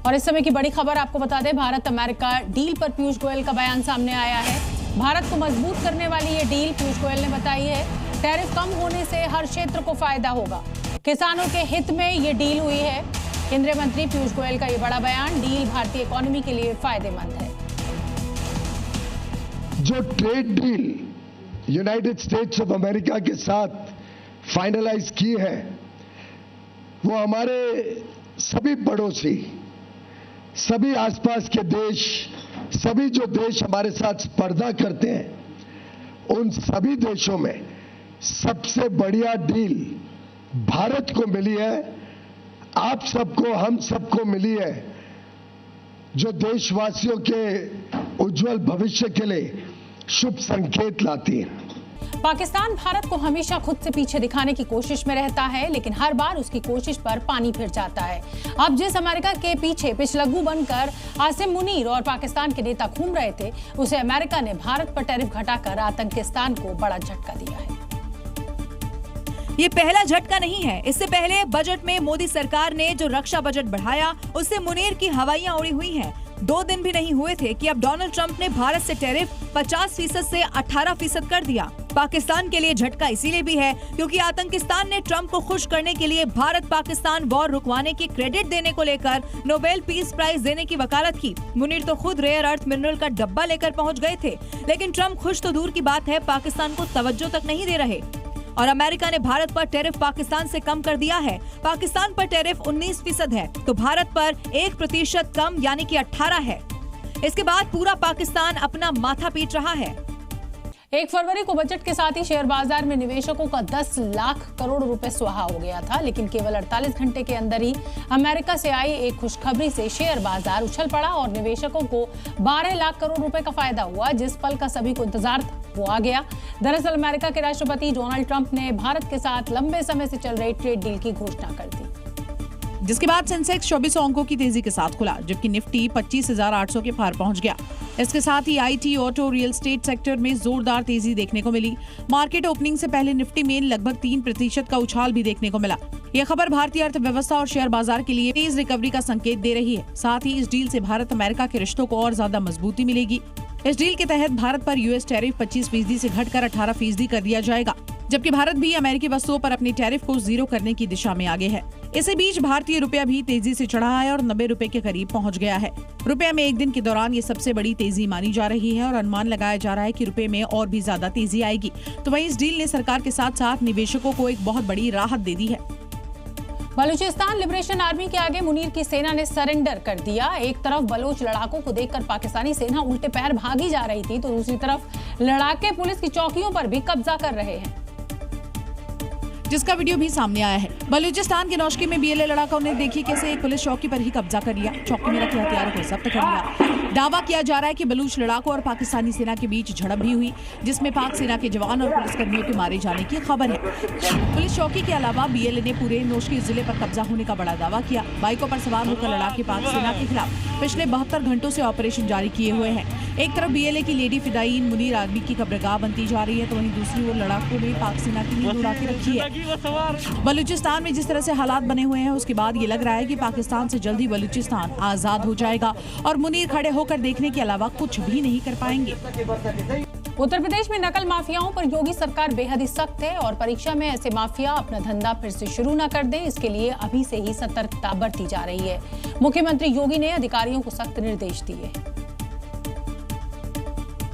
और इस समय की बड़ी खबर आपको बता दें, भारत अमेरिका डील पर पीयूष गोयल का बयान सामने आया है। भारत को मजबूत करने वाली ये डील पीयूष गोयल ने बताई है। टैरिफ कम होने से हर क्षेत्र को फायदा होगा। किसानों के हित में ये डील हुई है। केंद्रीय मंत्री पीयूष गोयल का ये बड़ा बयान, डील भारतीय इकोनॉमी के लिए फायदेमंद है। जो trade deal United states of America के साथ फाइनलाइज की है, वो हमारे सभी पड़ोसी, सभी आसपास के देश, सभी जो देश हमारे साथ स्पर्धा करते हैं, उन सभी देशों में सबसे बढ़िया डील भारत को मिली है। आप सबको, हम सबको मिली है, जो देशवासियों के उज्जवल भविष्य के लिए शुभ संकेत लाती है। पाकिस्तान भारत को हमेशा खुद से पीछे दिखाने की कोशिश में रहता है, लेकिन हर बार उसकी कोशिश पर पानी फिर जाता है। अब जिस अमेरिका के पीछे पिछलग्गू बनकर आसिम मुनीर और पाकिस्तान के नेता घूम रहे थे, उसे अमेरिका ने भारत पर टैरिफ घटाकर आतंकिस्तान को बड़ा झटका दिया है। ये पहला झटका नहीं है। इससे पहले बजट में मोदी सरकार ने जो रक्षा बजट बढ़ाया, उससे मुनीर की हवाइयां उड़ी हुई हैं। 2 दिन भी नहीं हुए थे कि अब डोनाल्ड ट्रंप ने भारत से टैरिफ 50% से 18% कर दिया। पाकिस्तान के लिए झटका इसीलिए भी है क्योंकि आतंकिस्तान ने ट्रंप को खुश करने के लिए भारत पाकिस्तान वॉर रुकवाने के क्रेडिट देने को लेकर नोबेल पीस प्राइज देने की वकालत की। मुनीर तो खुद रेयर अर्थ मिनरल का डब्बा लेकर पहुंच गए थे, लेकिन ट्रंप खुश तो दूर की बात है, पाकिस्तान को तवज्जो तक नहीं दे रहे। और अमेरिका ने भारत पर टैरिफ पाकिस्तान से कम कर दिया है। पाकिस्तान पर टैरिफ 19% है, तो भारत पर 1% कम यानी कि 18 है। इसके बाद पूरा पाकिस्तान अपना माथा पीट रहा है। 1 फरवरी को बजट के साथ ही शेयर बाजार में निवेशकों का 10 लाख करोड़ रुपए सुहा हो गया था, लेकिन केवल 48 घंटे के अंदर ही अमेरिका से आई एक खुशखबरी से शेयर बाजार उछल पड़ा और निवेशकों को 12 लाख करोड़ रुपए का फायदा हुआ। जिस पल का सभी को इंतजार था, वो आ गया। दरअसल अमेरिका के राष्ट्रपति डोनाल्ड ट्रंप ने भारत के साथ लंबे समय से चल रही ट्रेड डील की घोषणा कर दी, जिसके बाद सेंसेक्स 2400 अंकों की तेजी के साथ खुला, जबकि निफ्टी 25,800 के पार पहुंच गया। इसके साथ ही IT, auto, real estate sector में जोरदार तेजी देखने को मिली। मार्केट ओपनिंग से पहले निफ्टी में लगभग 3% का उछाल भी देखने को मिला। यह खबर भारतीय अर्थव्यवस्था और शेयर बाजार के लिए तेज रिकवरी का संकेत दे रही है। साथ ही इस डील से भारत अमेरिका के रिश्तों को और ज्यादा मजबूती मिलेगी। इस डील के तहत भारत पर यूएस टैरिफ 25% से घटकर 18% कर दिया जाएगा, जबकि भारत भी अमेरिकी वस्तुओं पर अपने टैरिफ को 0 करने की दिशा में आगे है। इसी बीच भारतीय रुपया भी तेजी से चढ़ा है और 90 रुपए के करीब पहुंच गया है। रुपये में एक दिन के दौरान ये सबसे बड़ी तेजी मानी जा रही है और अनुमान लगाया जा रहा है कि रुपये में और भी ज्यादा तेजी आएगी। तो वहीं इस डील ने सरकार के साथ साथ निवेशकों को एक बहुत बड़ी राहत दे दी है। बलूचिस्तान लिबरेशन आर्मी के आगे मुनीर की सेना ने सरेंडर कर दिया। एक तरफ बलोच लड़ाकों को देखकर पाकिस्तानी सेना उल्टे पैर भागी जा रही थी, तो दूसरी तरफ लड़ाके पुलिस की चौकियों पर भी कब्जा कर रहे हैं, जिसका वीडियो भी सामने आया है। बलूचिस्तान के नौशकी में बीएलए लड़ाकों ने देखी कैसे एक पुलिस चौकी पर ही कब्जा कर लिया, चौकी में रखे हथियारों को जब्त कर लिया। दावा किया जा रहा है कि बलूच लड़ाकों और पाकिस्तानी सेना के बीच झड़प भी हुई, जिसमें पाक सेना के जवान और पुलिसकर्मियों के मारे जाने की खबर है। पुलिस चौकी के अलावा बीएलए ने पूरे नौशकी जिले पर कब्जा होने का बड़ा दावा किया। बाइकों पर सवार होकर लड़ाके पाक सेना के खिलाफ पिछले 72 घंटों से ऑपरेशन जारी किए हुए हैं। एक तरफ बीएलए की लेडी फिदायीन मुनीर आर्मी की कब्रगाह बनती जा रही है, तो वहीं दूसरी ओर लड़ाकों ने पाक सेना की नींद उड़ा के रखी है। बलूचिस्तान में जिस तरह से हालात बने हुए हैं, उसके बाद ये लग रहा है कि पाकिस्तान से जल्दी बलूचिस्तान आजाद हो जाएगा और मुनीर खड़े होकर देखने के अलावा कुछ भी नहीं कर पाएंगे। उत्तर प्रदेश में नकल माफियाओं पर योगी सरकार बेहद ही सख्त है और परीक्षा में ऐसे माफिया अपना धंधा फिर से शुरू न कर दें, इसके लिए अभी से ही सतर्कता बरती जा रही है। मुख्यमंत्री योगी ने अधिकारियों को सख्त निर्देश दिए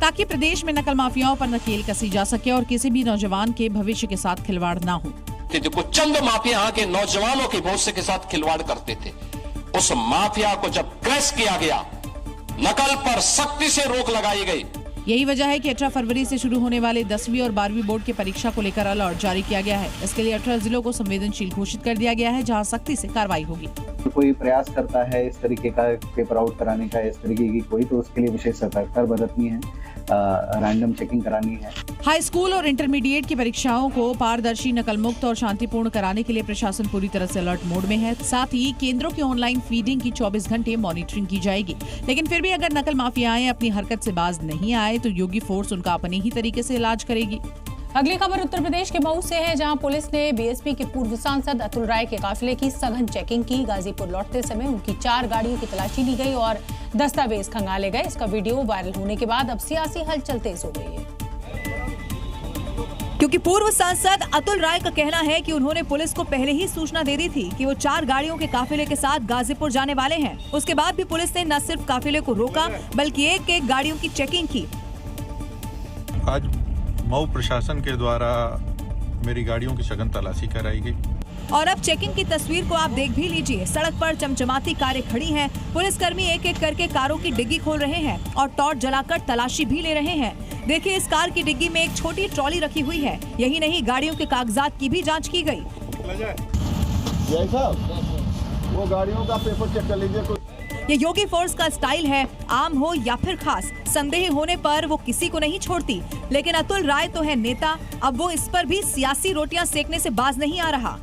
ताकि प्रदेश में नकल माफियाओं पर नकेल कसी जा सके और किसी भी नौजवान के भविष्य के साथ खिलवाड़ न हो। जो कुछ चंद माफिया यहाँ के नौजवानों के भविष्य के साथ खिलवाड़ करते थे, उस माफिया को जब क्रैश किया गया, नकल पर सख्ती से रोक लगाई गई। यही वजह है कि 18 फरवरी से शुरू होने वाले 10वीं और 12वीं बोर्ड की परीक्षा को लेकर अलर्ट जारी किया गया है। इसके लिए 18 जिलों को संवेदनशील घोषित कर दिया गया है, जहां सख्ती से कार्रवाई होगी। कोई प्रयास करता है इस तरीके का पेपर आउट कराने का, इस तरीके की कोई, तो उसके लिए विशेष सतर्कता बरतनी है, रैंडम चेकिंग करानी है। हाई स्कूल और इंटरमीडिएट की परीक्षाओं को पारदर्शी, नकल मुक्त और शांतिपूर्ण कराने के लिए प्रशासन पूरी तरह से अलर्ट मोड में है। साथ ही केंद्रों की ऑनलाइन फीडिंग की 24 घंटे मॉनिटरिंग की जाएगी। लेकिन फिर भी अगर नकल माफियाएं अपनी हरकत से बाज नहीं आए तो योगी फोर्स उनका अपने ही तरीके से इलाज करेगी। अगली खबर उत्तर प्रदेश के मऊ से है, जहां पुलिस ने बीएसपी के पूर्व सांसद अतुल राय के काफिले की सघन चेकिंग की। गाजीपुर लौटते समय उनकी 4 गाड़ियों की तलाशी ली गई और दस्तावेज खंगाले गए। इसका वीडियो वायरल होने के बाद अब सियासी हलचल तेज हो गई है, क्योंकि पूर्व सांसद अतुल राय का कहना है कि उन्होंने पुलिस को पहले ही सूचना दे दी थी कि वो 4 गाड़ियों के काफिले के साथ गाजीपुर जाने वाले हैं। उसके बाद भी पुलिस ने न सिर्फ काफिले को रोका बल्कि एक गाड़ियों की चेकिंग की। आज मऊ प्रशासन के द्वारा मेरी गाड़ियों की सघन तलाशी कराई गई और अब चेकिंग की तस्वीर को आप देख भी लीजिए। सड़क पर चमचमाती कारें खड़ी हैं, पुलिसकर्मी एक एक करके कारों की डिग्गी खोल रहे हैं और टॉर्च जलाकर तलाशी भी ले रहे हैं। देखिए, इस कार की डिग्गी में एक छोटी ट्रॉली रखी हुई है। यही नहीं, गाड़ियों के कागजात की भी जाँच की गयी। वो गाड़ियों का पेपर चेक कर लीजिए। ये योगी फोर्स का स्टाइल है, आम हो या फिर खास, संदेह होने पर वो किसी को नहीं छोड़ती। लेकिन अतुल राय तो है नेता, अब वो इस पर भी सियासी रोटियां सेकने से बाज नहीं आ रहा।